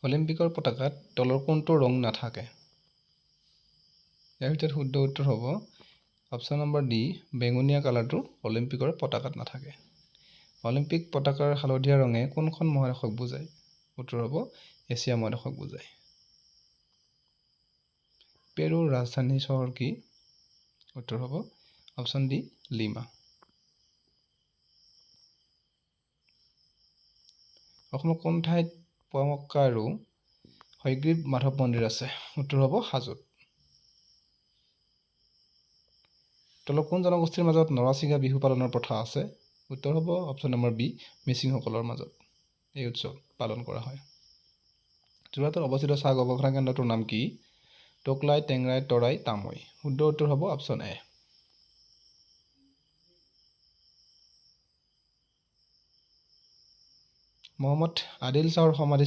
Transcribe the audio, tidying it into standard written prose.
অলিম্পিকৰ পতাকাত তলৰ কোনটো ৰং নাথাকে? ইয়াৰ ভিতৰত শুদ্ধ উত্তৰ হ'ব অপশ্যন নম্বৰ ডি, বেঙুনীয়া কালাৰটো অলিম্পিকৰ পতাকাত নাথাকে। অলিম্পিক পতাকাৰ হালধীয়া ৰঙে কোনখন মহাদেশক বুজায়? উত্তৰ হ'ব এছিয়া মহাদেশক বুজায়। পেৰুৰ ৰাজধানী চহৰ কি? উত্তৰ হ'ব অপশ্যন ডি, লিমা। অসমৰ কোন ঠাইত পোৱামক্কা আৰু হয়গ্ৰীৱ মাধৱ মন্দিৰ আছে? উত্তৰ হ'ব হাজোত। তলৰ কোন জনগোষ্ঠীৰ মাজত নৰাচিঙা বিহু পালনৰ প্ৰথা আছে? উত্তৰ হ'ব অপশ্যন নম্বৰ বি, মিচিংসকলৰ মাজত এই উৎসৱ পালন কৰা হয়। যোৰহাটত অৱস্থিত চাহ গৱেষণা কেন্দ্ৰটোৰ নাম কি? টোকলাই, টেংৰাই, তৰাই, তামৈ। শুদ্ধ উত্তৰ হ'ব অপশ্যন এ। মহম্মদ আদিল শ্বাহৰ সমাধি